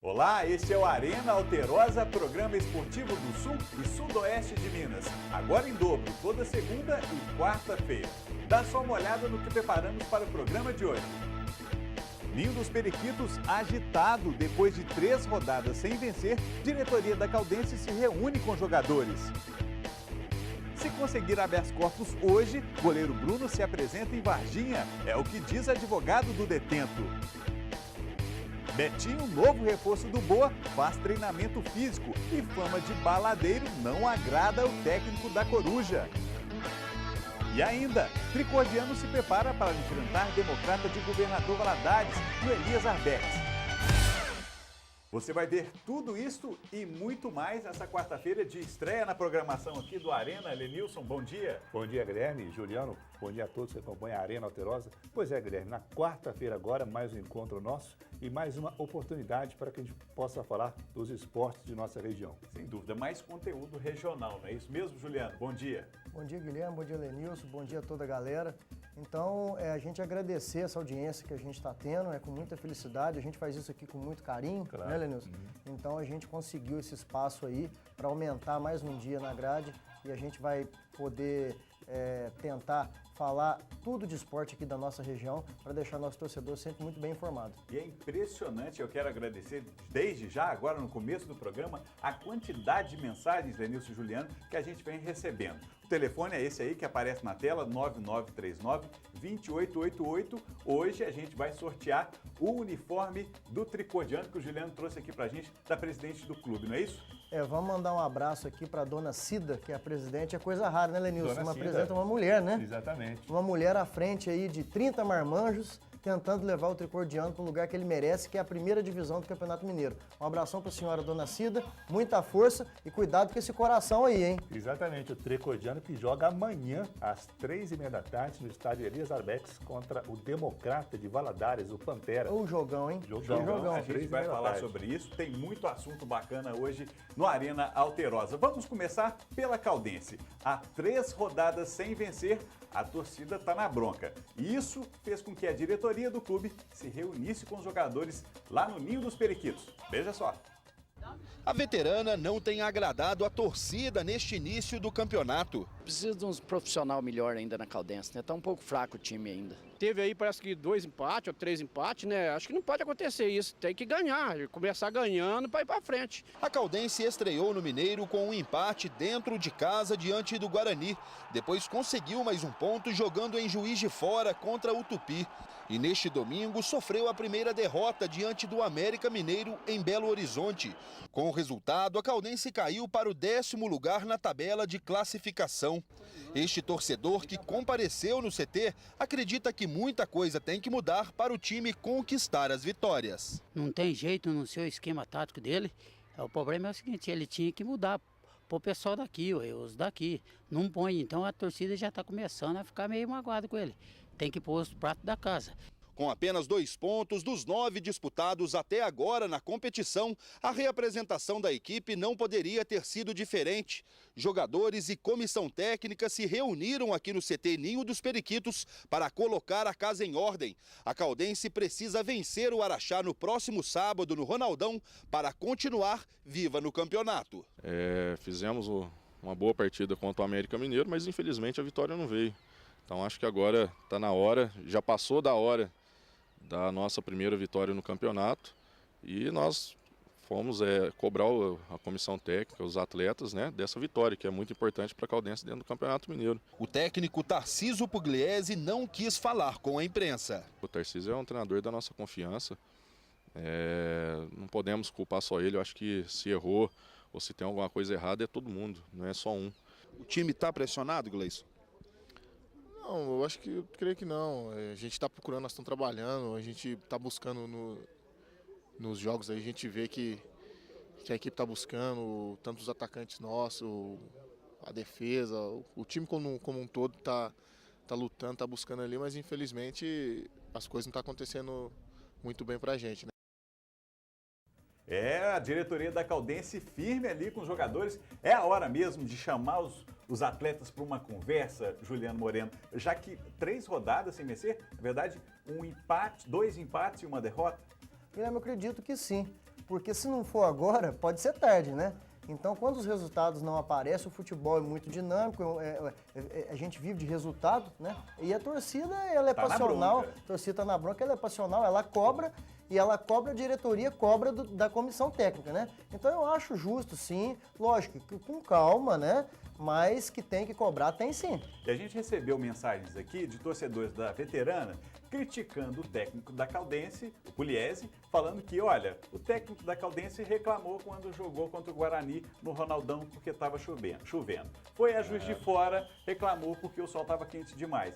Olá, este é o Arena Alterosa, programa esportivo do Sul e Sudoeste de Minas. Agora em dobro, toda segunda e quarta-feira. Dá só uma olhada no que preparamos para o programa de hoje. Ninho dos Periquitos agitado. Depois de 3 rodadas sem vencer, diretoria da Caldense se reúne com jogadores. Se conseguir habeas corpus hoje, goleiro Bruno se apresenta em Varginha. É o que diz advogado do detento. Betinho, novo reforço do Boa, faz treinamento físico e fama de baladeiro não agrada o técnico da Coruja. E ainda, Tricordiano se prepara para enfrentar Democrata de Governador Valadares no Elias Arbex. Você vai ver tudo isso e muito mais nessa quarta-feira de estreia na programação aqui do Arena. Lenilson, bom dia. Bom dia, Guilherme. Juliano, bom dia a todos que acompanham a Arena Alterosa. Pois é, Guilherme, na quarta-feira agora, mais um encontro nosso e mais uma oportunidade para que a gente possa falar dos esportes de nossa região. Sem dúvida, mais conteúdo regional, não é isso mesmo, Juliano? Bom dia. Bom dia, Guilherme. Bom dia, Lenilson. Bom dia a toda a galera. Então, a gente agradecer essa audiência que a gente está tendo, com muita felicidade. A gente faz isso aqui com muito carinho, claro, né, Lenilson? Então, a gente conseguiu esse espaço aí para aumentar mais um dia na grade e a gente vai poder tentar falar tudo de esporte aqui da nossa região para deixar nosso torcedor sempre muito bem informado. E é impressionante, eu quero agradecer desde já, agora no começo do programa, a quantidade de mensagens, Lenilson e Juliano, que a gente vem recebendo. O telefone é esse aí que aparece na tela, 9939-2888. Hoje a gente vai sortear o uniforme do Tricordiano que o Juliano trouxe aqui pra gente, da presidente do clube, não é isso? Vamos mandar um abraço aqui para a dona Cida, que é a presidente. É coisa rara, né, Lenilson? Dona Cida. Apresenta uma mulher, né? Exatamente. Uma mulher à frente aí de 30 marmanjos, tentando levar o Tricordiano para o lugar que ele merece, que é a primeira divisão do Campeonato Mineiro. Um abração para a senhora dona Cida, muita força e cuidado com esse coração aí, hein? Exatamente, o Tricordiano que joga amanhã, às 3h30 da tarde, no estádio Elias Arbex, contra o Democrata de Valadares, o Pantera. O jogão, hein? Jogão. A gente vai falar sobre isso, tem muito assunto bacana hoje no Arena Alterosa. Vamos começar pela Caldense. Há 3 rodadas sem vencer, a torcida está na bronca. E isso fez com que a diretoria do clube se reunisse com os jogadores lá no Ninho dos Periquitos. Veja só. A veterana não tem agradado a torcida neste início do campeonato. Precisa de uns profissional melhor ainda na Caldense, né? Tá um pouco fraco o time ainda. Teve aí, parece que 2 empates ou 3 empates, né? Acho que não pode acontecer isso. Tem que ganhar, começar ganhando para ir para frente. A Caldense estreou no Mineiro com um empate dentro de casa diante do Guarani. Depois conseguiu mais um ponto jogando em Juiz de Fora contra o Tupi. E neste domingo sofreu a primeira derrota diante do América Mineiro em Belo Horizonte. Com o resultado, a Caldense caiu para o 10º lugar na tabela de classificação. Este torcedor que compareceu no CT acredita que muita coisa tem que mudar para o time conquistar as vitórias. Não tem jeito no seu esquema tático dele. O problema é o seguinte, ele tinha que mudar para o pessoal daqui, os daqui. Não põe, então a torcida já está começando a ficar meio magoada com ele. Tem que pôr os pratos da casa. Com apenas 2 pontos dos 9 disputados até agora na competição, a reapresentação da equipe não poderia ter sido diferente. Jogadores e comissão técnica se reuniram aqui no CT Ninho dos Periquitos para colocar a casa em ordem. A Caldense precisa vencer o Araxá no próximo sábado no Ronaldão para continuar viva no campeonato. Fizemos uma boa partida contra o América Mineiro, mas infelizmente a vitória não veio. Então acho que agora está na hora, já passou da hora da nossa primeira vitória no campeonato e nós fomos cobrar a comissão técnica, os atletas, né, dessa vitória, que é muito importante para a Caldense dentro do Campeonato Mineiro. O técnico Tarcísio Pugliese não quis falar com a imprensa. O Tarcísio é um treinador da nossa confiança, não podemos culpar só ele, eu acho que se errou ou se tem alguma coisa errada é todo mundo, não é só um. O time está pressionado, Gleison? Não, eu creio que não. A gente está procurando, nós estamos trabalhando, a gente está buscando nos jogos, aí a gente vê que a equipe está buscando, tanto os atacantes nossos, a defesa, o time como um todo está lutando, está buscando ali, mas infelizmente as coisas não estão acontecendo muito bem para a gente, né? A diretoria da Caldense firme ali com os jogadores. É a hora mesmo de chamar os atletas para uma conversa, Juliano Moreno, já que 3 rodadas sem vencer, na verdade, 2 empates e uma derrota? Guilherme, eu acredito que sim. porque se não for agora, pode ser tarde, né? Então, quando os resultados não aparecem, o futebol é muito dinâmico, a gente vive de resultado, né? E a torcida, ela é passional, a torcida tá na bronca, ela é passional, ela cobra, e ela cobra, a diretoria cobra da comissão técnica, né? Então, eu acho justo, sim, lógico, com calma, né? Mas que tem que cobrar, tem sim. E a gente recebeu mensagens aqui de torcedores da veterana criticando o técnico da Caldense, o Pugliese, falando que, olha, o técnico da Caldense reclamou quando jogou contra o Guarani no Ronaldão porque estava chovendo. Foi a Juiz de Fora, reclamou porque o sol estava quente demais.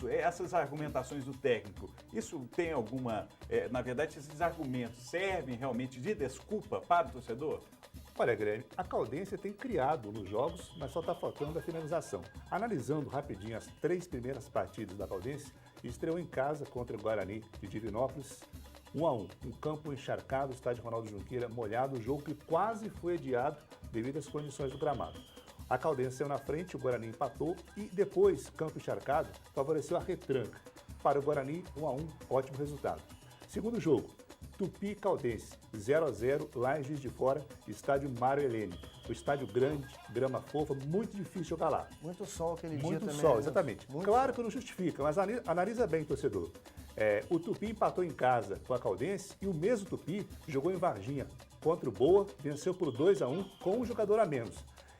Essas argumentações do técnico, isso tem alguma... na verdade, esses argumentos servem realmente de desculpa para o torcedor? Olha, Guilherme, a Caldense tem criado nos jogos, mas só está faltando a finalização. Analisando rapidinho as 3 primeiras partidas da Caldense, estreou em casa contra o Guarani de Divinópolis, 1-1. Um campo encharcado, o estádio Ronaldo Junqueira molhado, jogo que quase foi adiado devido às condições do gramado. A Caldense saiu na frente, o Guarani empatou e depois, campo encharcado, favoreceu a retranca. Para o Guarani, 1-1, ótimo resultado. Segundo jogo, Tupi e Caldense, 0-0, lá em Juiz de Fora, estádio Mário Helene. O estádio grande, grama fofa, muito difícil jogar lá. Muito sol aquele dia muito também. Muito sol, né? exatamente. Muito claro sol. que não justifica, mas analisa bem, torcedor. O Tupi empatou em casa com a Caldense e o mesmo Tupi jogou em Varginha contra o Boa, venceu por 2-1 com um jogador a menos.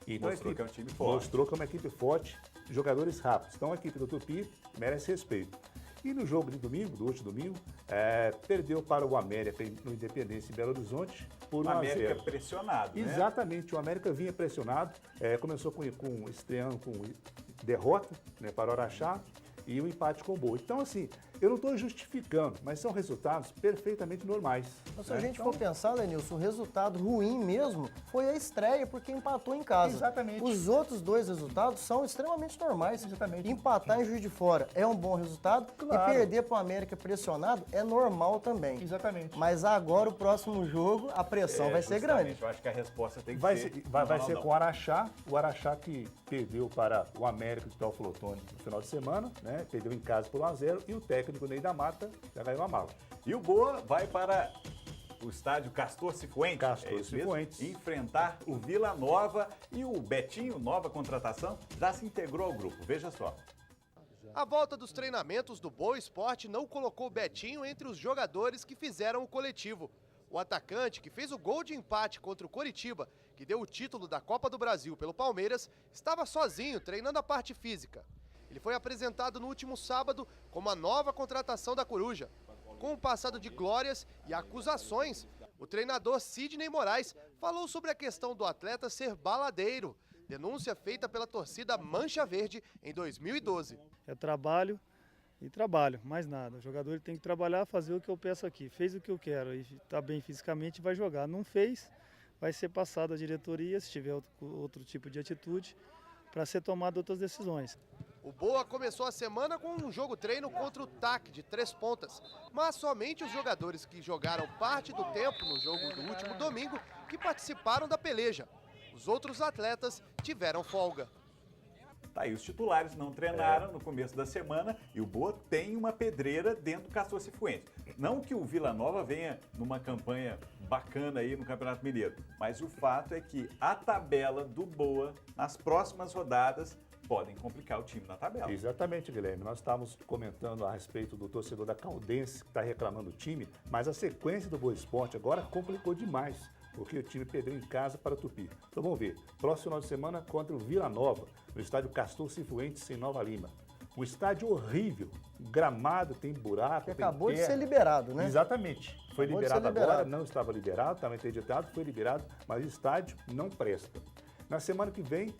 E mostrou que é um time forte. Mostrou que é uma equipe forte, jogadores rápidos. Então a equipe do Tupi merece respeito. E no jogo de domingo, do último domingo, perdeu para o América no Independência em Belo Horizonte por 1-0. O América pressionado, né? Exatamente, o América vinha pressionado, começou estreando com derrota, né, para o Araxá e um empate com o Boa. Então, assim, eu não estou justificando, mas são resultados perfeitamente normais. Mas se a gente for pensar, Lenilson, o resultado ruim mesmo foi a estreia, porque empatou em casa. Exatamente. Os outros 2 resultados são extremamente normais. Exatamente. Empatar em Juiz de Fora é um bom resultado, Claro. e perder para o América pressionado é normal também. Exatamente. Mas agora, o próximo jogo, a pressão vai ser grande. Eu acho que a resposta tem que Vai ser... ser com o Araxá que perdeu para o América de Teófilo Otoni no final de semana, né? Perdeu em casa por 1-0 e o técnico Ney da Mata já ganhou a mala. E o Boa vai para o estádio Castor Cifuentes. Castor Cifuentes. Enfrentar o Vila Nova e o Betinho, nova contratação, já se integrou ao grupo. Veja só. A volta dos treinamentos do Boa Esporte não colocou o Betinho entre os jogadores que fizeram o coletivo. O atacante, que fez o gol de empate contra o Coritiba, que deu o título da Copa do Brasil pelo Palmeiras, estava sozinho treinando a parte física. Ele foi apresentado no último sábado como a nova contratação da Coruja. Com um passado de glórias e acusações, o treinador Sidney Moraes falou sobre a questão do atleta ser baladeiro, denúncia feita pela torcida Mancha Verde em 2012. É trabalho e trabalho, mais nada. O jogador tem que trabalhar, fazer o que eu peço aqui. Fez o que eu quero e está bem fisicamente, vai jogar. Não fez, vai ser passado à diretoria, se tiver outro tipo de atitude, para ser tomado outras decisões. O Boa começou a semana com um jogo-treino contra o TAC de 3 pontas, mas somente os jogadores que jogaram parte do tempo no jogo do último domingo que participaram da peleja. Os outros atletas tiveram folga. Tá aí, os titulares não treinaram no começo da semana e o Boa tem uma pedreira dentro do Castor Cifuentes. Não que o Vila Nova venha numa campanha bacana aí no Campeonato Mineiro, mas o fato é que a tabela do Boa nas próximas rodadas podem complicar o time na tabela. Exatamente, Guilherme. Nós estávamos comentando a respeito do torcedor da Caldense que está reclamando do time, mas a sequência do Boa Esporte agora complicou demais, porque o time perdeu em casa para o Tupi. Então vamos ver. Próximo final de semana contra o Vila Nova, no estádio Castor Cifuentes, em Nova Lima. Um estádio horrível, gramado, tem buraco, Que tem acabou de terra. ser liberado, né? Exatamente. Foi Acabou de liberado ser liberado. agora, não estava liberado, estava interditado, foi liberado, mas o estádio não presta. Na semana que vem,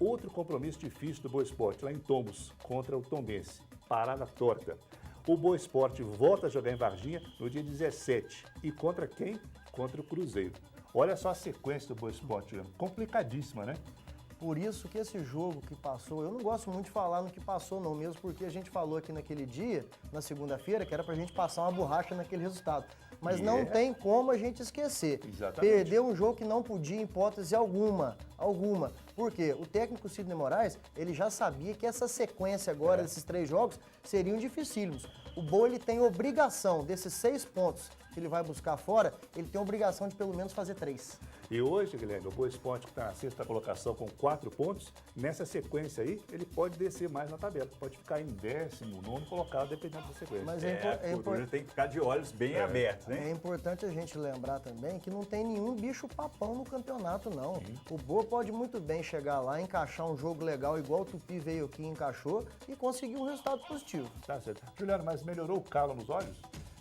outro compromisso difícil do Boa Esporte, lá em Tombos, contra o Tombense. Parada torta. O Boa Esporte volta a jogar em Varginha no dia 17. E contra quem? Contra o Cruzeiro. Olha só a sequência do Boa Esporte, complicadíssima, né? Por isso que esse jogo que passou, eu não gosto muito de falar no que passou não, mesmo porque a gente falou aqui naquele dia, na segunda-feira, que era pra gente passar uma borracha naquele resultado. Mas não tem como a gente esquecer. Exatamente. Perdeu um jogo que não podia em hipótese alguma. Por quê? O técnico Sidney Moraes, ele já sabia que essa sequência agora desses 3 jogos seriam dificílimos. O Boa, ele tem obrigação desses 6 pontos que ele vai buscar fora, ele tem a obrigação de pelo menos fazer 3. E hoje, Guilherme, o Boa Esporte, que está na sexta colocação com 4 pontos, nessa sequência aí, ele pode descer mais na tabela. Pode ficar em 19º colocado, dependendo da sequência. Mas A Coruja tem que ficar de olhos bem abertos, né? É importante a gente lembrar também que não tem nenhum bicho papão no campeonato, não. O Boa pode muito bem chegar lá, encaixar um jogo legal, igual o Tupi veio aqui e encaixou, e conseguir um resultado positivo. Tá certo. Juliano, mas melhorou o calo nos olhos?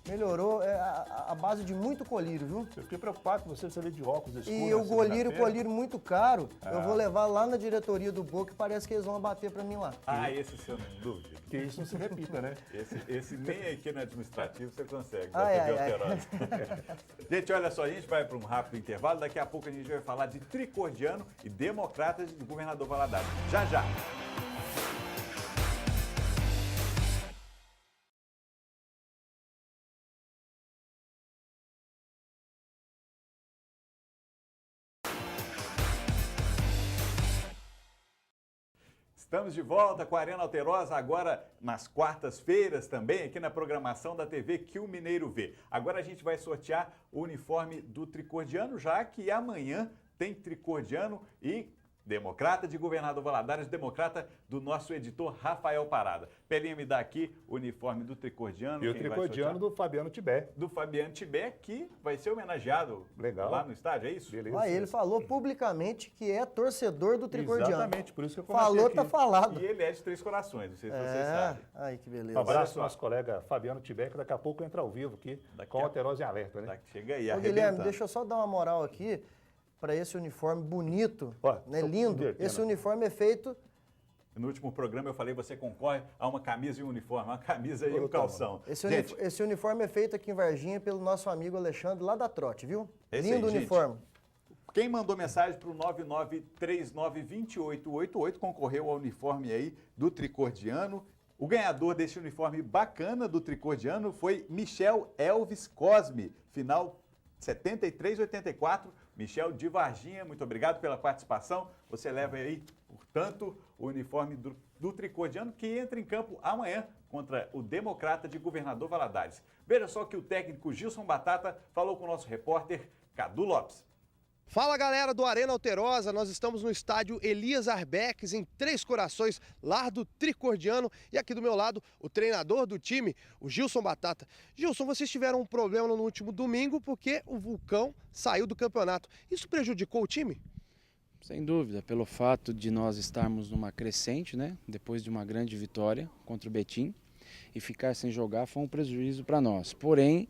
Melhorou a base de muito colírio, viu? Eu fiquei preocupado com você ver de óculos escuros. E o colírio muito caro, eu vou levar lá na diretoria do Boa, que parece que eles vão abater pra mim lá. Esse você não dúvida. Que isso não se repita, né? Esse nem aqui no administrativo você consegue. Ai. Gente, olha só, a gente vai para um rápido intervalo. Daqui a pouco a gente vai falar de Tricordiano e Democratas do Governador Valadares. Já, já. Estamos de volta com a Arena Alterosa, agora nas quartas-feiras também, aqui na programação da TV que o Mineiro vê. Agora a gente vai sortear o uniforme do Tricordiano, já que amanhã tem Tricordiano e Democrata de Governador Valadares, Democrata do nosso editor Rafael Parada. Pelinha, me dá aqui o uniforme do Tricordiano. E o Tricordiano do Fabiano Tibé. Do Fabiano Tibé, que vai ser homenageado lá no estádio, é isso? Beleza. Ele falou publicamente que é torcedor do Tricordiano. Exatamente, por isso que eu comentei Falou, aqui. tá falado. E ele é de Três Corações, não sei se vocês sabem. Ai, que beleza. Um abraço ao nosso colega Fabiano Tibé, que daqui a pouco entra ao vivo aqui com o Alterosa em Alerta, né? Chega aí, Guilherme, deixa eu só dar uma moral aqui para esse uniforme bonito, né, lindo. Esse uniforme é feito... No último programa eu falei, você concorre a uma camisa e um uniforme, uma camisa e um calção. Esse uniforme é feito aqui em Varginha pelo nosso amigo Alexandre, lá da Trote, viu? Esse Lindo aí, uniforme. Gente, quem mandou mensagem para o 99392888 concorreu ao uniforme aí do Tricordiano. O ganhador desse uniforme bacana do Tricordiano foi Michel Elvis Cosme, final 73-84. Michel de Varginha, muito obrigado pela participação. Você leva aí, portanto, o uniforme do Tricordiano, que entra em campo amanhã contra o Democrata de Governador Valadares. Veja só que o técnico Gilson Batata falou com o nosso repórter Cadu Lopes. Fala, galera do Arena Alterosa, nós estamos no estádio Elias Arbeques, em Três Corações, lar do Tricordiano, e aqui do meu lado o treinador do time, o Gilson Batata. Gilson, vocês tiveram um problema no último domingo porque o Vulcão saiu do campeonato. Isso prejudicou o time? Sem dúvida, pelo fato de nós estarmos numa crescente, né, depois de uma grande vitória contra o Betim, e ficar sem jogar foi um prejuízo para nós. Porém,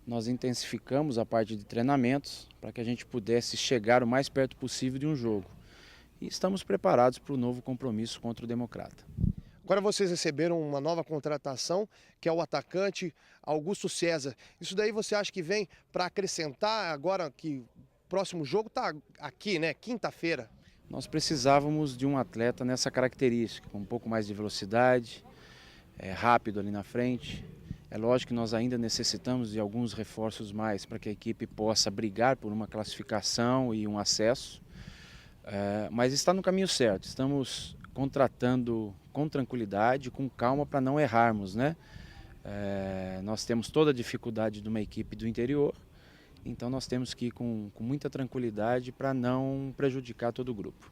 nós intensificamos a parte de treinamentos para que a gente pudesse chegar o mais perto possível de um jogo. E estamos preparados para o novo compromisso contra o Democrata. Agora vocês receberam uma nova contratação, que é o atacante Augusto César. Isso daí você acha que vem para acrescentar agora que o próximo jogo está aqui, né? Quinta-feira. Nós precisávamos de um atleta nessa característica, com um pouco mais de velocidade, rápido ali na frente. É lógico que nós ainda necessitamos de alguns reforços mais para que a equipe possa brigar por uma classificação e um acesso, mas está no caminho certo. Estamos contratando com tranquilidade, com calma, para não errarmos, né? Nós temos toda a dificuldade de uma equipe do interior, então nós temos que ir com muita tranquilidade para não prejudicar todo o grupo.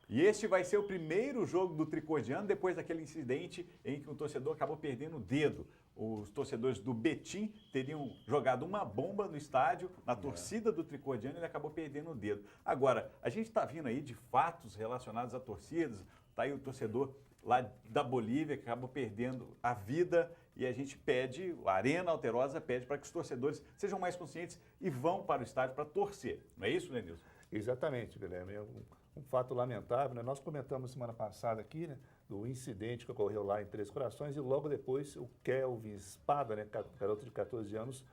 E este vai ser o primeiro jogo do Tricordiano depois daquele incidente em que o torcedor acabou perdendo o dedo. Os torcedores do Betim teriam jogado uma bomba no estádio, na torcida do Tricordiano, e ele acabou perdendo o dedo. Agora, a gente está vindo aí de fatos relacionados a torcidas. Está aí o torcedor lá da Bolívia que acabou perdendo a vida, e a gente pede, a Arena Alterosa pede para que os torcedores sejam mais conscientes e vão para o estádio para torcer. Não é isso, Lenilson? Exatamente, Guilherme. É um fato lamentável, né? Nós comentamos semana passada aqui, né, do incidente que ocorreu lá em Três Corações, e logo depois o Kelvin Espada, né, garoto de 14 anos,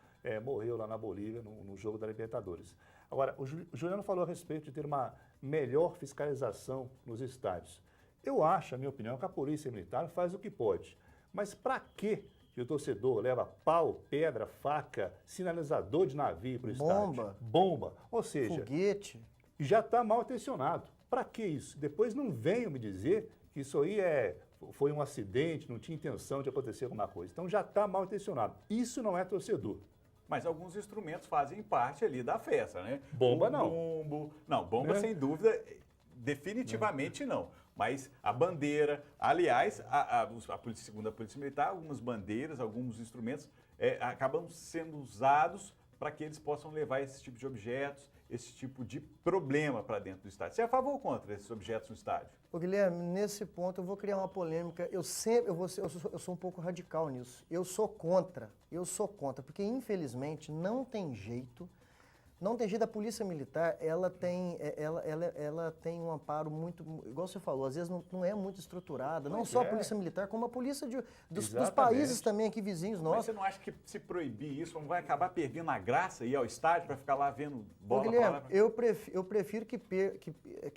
morreu lá na Bolívia no jogo da Libertadores. Agora, o Juliano falou a respeito de ter uma melhor fiscalização nos estádios. Eu acho, a minha opinião, que a Polícia Militar faz o que pode. Mas para que o torcedor leva pau, pedra, faca, sinalizador de navio para o estádio? Bomba. Ou seja, foguete. Já está mal intencionado. Para que isso? Depois não venham me dizer que isso aí foi um acidente, não tinha intenção de acontecer alguma coisa. Então já está mal intencionado. Isso não é torcedor. Mas alguns instrumentos fazem parte ali da festa, né? Bomba não. Bumbo. Não, bomba Né? sem dúvida, definitivamente não. Mas a bandeira, aliás, segundo a Polícia Militar, algumas bandeiras, alguns instrumentos acabam sendo usados para que eles possam levar esse tipo de objetos, esse tipo de problema para dentro do estádio. Você é a favor ou contra esses objetos no estádio? Ô, Guilherme, nesse ponto eu vou criar uma polêmica. Eu sou um pouco radical nisso. Eu sou contra, porque infelizmente não tem jeito. A Polícia Militar, ela tem um amparo muito, igual você falou, às vezes não é muito estruturada, não só a Polícia Militar, como a polícia dos países também aqui vizinhos nossos. Mas você não acha que se proibir isso, não vai acabar perdendo a graça ir ao estádio para ficar lá vendo bola? Ô, Guilherme, eu prefiro que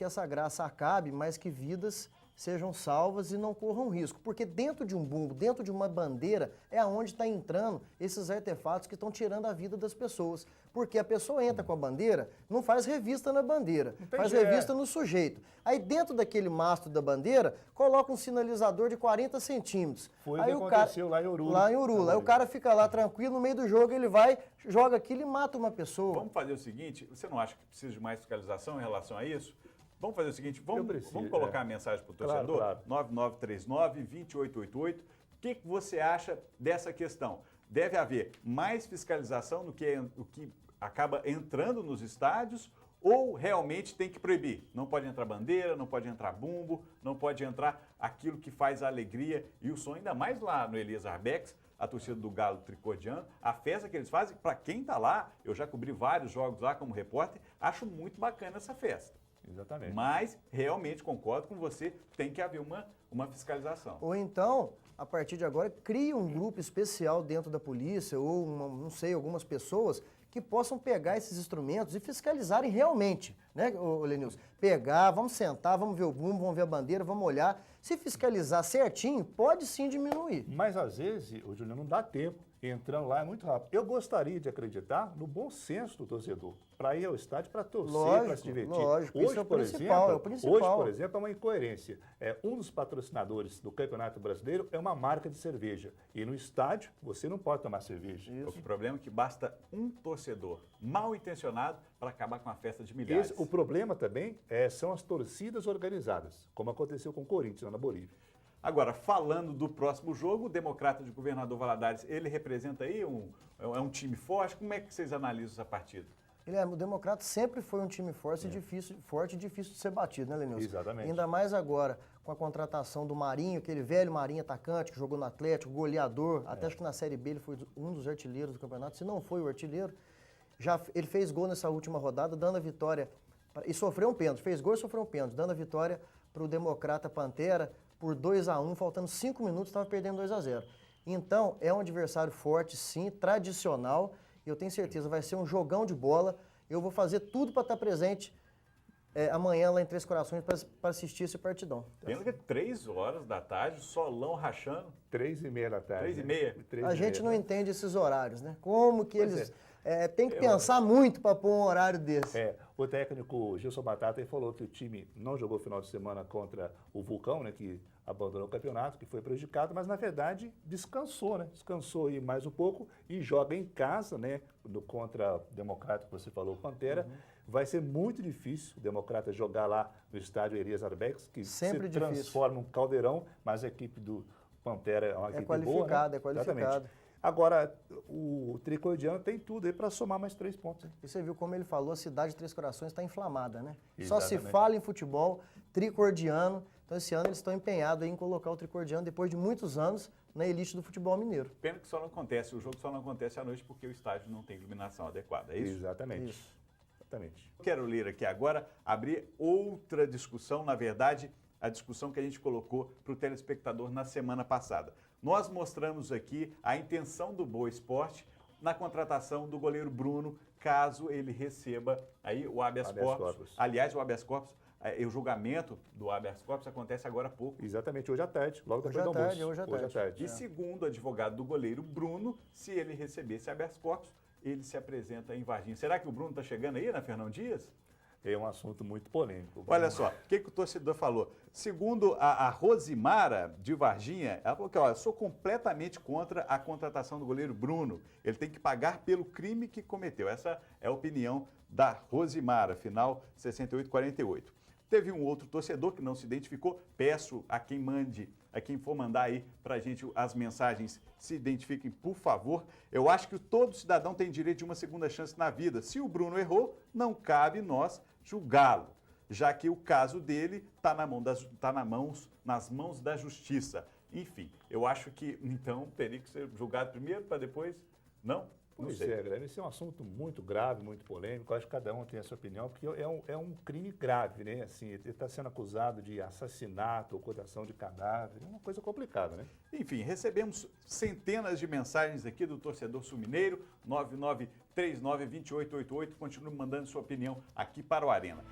essa graça acabe, mas que vidas sejam salvas e não corram risco. Porque dentro de um bumbo, dentro de uma bandeira, é aonde está entrando esses artefatos que estão tirando a vida das pessoas. Porque a pessoa entra com a bandeira, não faz revista na bandeira, faz revista no sujeito. Aí dentro daquele mastro da bandeira, coloca um sinalizador de 40 centímetros. Foi aí o que aconteceu lá em Oruro. Lá em Oruro. Aí o cara fica lá tranquilo, no meio do jogo ele vai, joga aquilo e mata uma pessoa. Vamos fazer o seguinte, você não acha que precisa de mais fiscalização em relação a isso? Vamos fazer o seguinte, vamos colocar a mensagem para o torcedor? Claro. 9939-2888. O que você acha dessa questão? Deve haver mais fiscalização no que acaba entrando nos estádios ou realmente tem que proibir? Não pode entrar bandeira, não pode entrar bumbo, não pode entrar aquilo que faz a alegria e o som, ainda mais lá no Elias Arbex, a torcida do Galo Tricordiano, a festa que eles fazem, para quem está lá, eu já cobri vários jogos lá como repórter, acho muito bacana essa festa. Exatamente. Mas, realmente, concordo com você, tem que haver uma fiscalização. Ou então, a partir de agora, cria um grupo especial dentro da polícia, ou, não sei, algumas pessoas que possam pegar esses instrumentos e fiscalizarem realmente, né, Lenilson? Pegar, vamos sentar, vamos ver o bumbo, vamos ver a bandeira, vamos olhar. Se fiscalizar certinho, pode sim diminuir. Mas, às vezes, o Juliano, não dá tempo. Entrando lá é muito rápido. Eu gostaria de acreditar no bom senso do torcedor, para ir ao estádio, para torcer, para se divertir. Lógico, hoje, isso é o por principal, exemplo, é o principal. Hoje, por exemplo, é uma incoerência. Um dos patrocinadores do Campeonato Brasileiro é uma marca de cerveja. E no estádio, você não pode tomar cerveja. Isso. O problema é que basta um torcedor mal intencionado para acabar com a festa de milhares. O problema também são as torcidas organizadas, como aconteceu com o Corinthians lá na Bolívia. Agora, falando do próximo jogo, o Democrata de Governador Valadares, ele representa aí um time forte? Como é que vocês analisam essa partida? Guilherme, o Democrata sempre foi um time forte e difícil de ser batido, né, Lenilson? Exatamente. Ainda mais agora, com a contratação do Marinho, aquele velho Marinho atacante que jogou no Atlético, goleador, até acho que na Série B ele foi um dos artilheiros do campeonato, se não foi o artilheiro. Ele fez gol nessa última rodada, dando a vitória, e sofreu um pênalti, fez gol e sofreu um pênalti, dando a vitória para o Democrata Pantera, por 2-1, faltando 5 minutos, estava perdendo 2-0. Então, é um adversário forte, sim, tradicional, e eu tenho certeza, vai ser um jogão de bola. Eu vou fazer tudo para estar presente amanhã lá em Três Corações para assistir esse partidão. Pena que é 3 horas da tarde, solão rachando. 3h30 da tarde. 3h30? A gente não entende esses horários, né? Como que eles... tem que pensar muito para pôr um horário desse. O técnico Gilson Batata falou que o time não jogou final de semana contra o Vulcão, né, que abandonou o campeonato, que foi prejudicado, mas na verdade descansou, né? Descansou aí mais um pouco e joga em casa, né, contra o Democrata, que você falou, Pantera. Vai ser muito difícil o Democrata jogar lá no estádio Elias Arbex, que sempre se transforma num caldeirão, mas a equipe do Pantera é uma equipe boa, né? É qualificado. Exatamente. Agora, o Tricordiano tem tudo aí para somar mais 3 pontos. Hein? E você viu como ele falou, a cidade de Três Corações está inflamada, né? Exatamente. Só se fala em futebol, Tricordiano. Então, esse ano eles estão empenhados em colocar o Tricordiano, depois de muitos anos, na elite do futebol mineiro. Pena que só não acontece, o jogo só não acontece à noite porque o estádio não tem iluminação adequada, é isso? Exatamente. Isso. Exatamente. Quero ler aqui agora, abrir outra discussão, na verdade, a discussão que a gente colocou para o telespectador na semana passada. Nós mostramos aqui a intenção do Boa Esporte na contratação do goleiro Bruno, caso ele receba aí o habeas corpus. Aliás, o habeas corpus, o julgamento do habeas corpus acontece agora há pouco. Exatamente, hoje à tarde, logo depois do almoço. Hoje à tarde. E segundo o advogado do goleiro Bruno, se ele receber esse habeas corpus, ele se apresenta em Varginha. Será que o Bruno está chegando aí na Fernão Dias? é um assunto muito polêmico. Olha só, o que o torcedor falou? Segundo a Rosimara de Varginha, ela falou que, olha, sou completamente contra a contratação do goleiro Bruno. Ele tem que pagar pelo crime que cometeu. Essa é a opinião da Rosimara, final 68-48. Teve um outro torcedor que não se identificou. Peço a quem for mandar aí pra gente as mensagens, se identifiquem, por favor. Eu acho que todo cidadão tem direito de uma segunda chance na vida. Se o Bruno errou, não cabe nós julgá-lo, já que o caso dele está nas mãos da justiça. Enfim, eu acho que, então, teria que ser julgado primeiro para depois... Não? Pois é, Guilherme, esse é um assunto muito grave, muito polêmico. Eu acho que cada um tem a sua opinião, porque é um crime grave, né? Assim, ele está sendo acusado de assassinato, ocultação de cadáver, é uma coisa complicada, né? Enfim, recebemos centenas de mensagens aqui do torcedor sul-mineiro, 9939-2888, continue mandando sua opinião aqui para o Arena.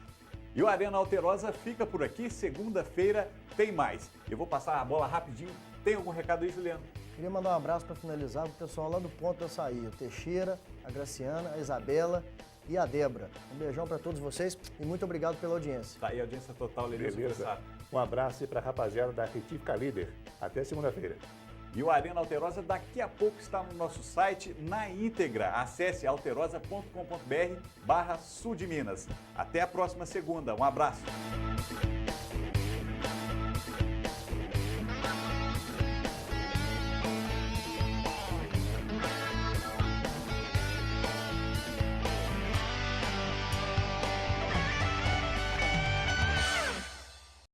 E o Arena Alterosa fica por aqui, segunda-feira tem mais. Eu vou passar a bola rapidinho. Tem algum recado aí, Juliano? Queria mandar um abraço para finalizar para o pessoal lá do Ponto do Açaí, o Teixeira, a Graciana, a Isabela e a Débora. Um beijão para todos vocês e muito obrigado pela audiência. Tá aí a audiência total, Beleza. Um abraço aí para a rapaziada da Retífica Líder. Até segunda-feira. E o Arena Alterosa daqui a pouco está no nosso site na íntegra. Acesse alterosa.com.br/Sul de Minas. Até a próxima segunda. Um abraço.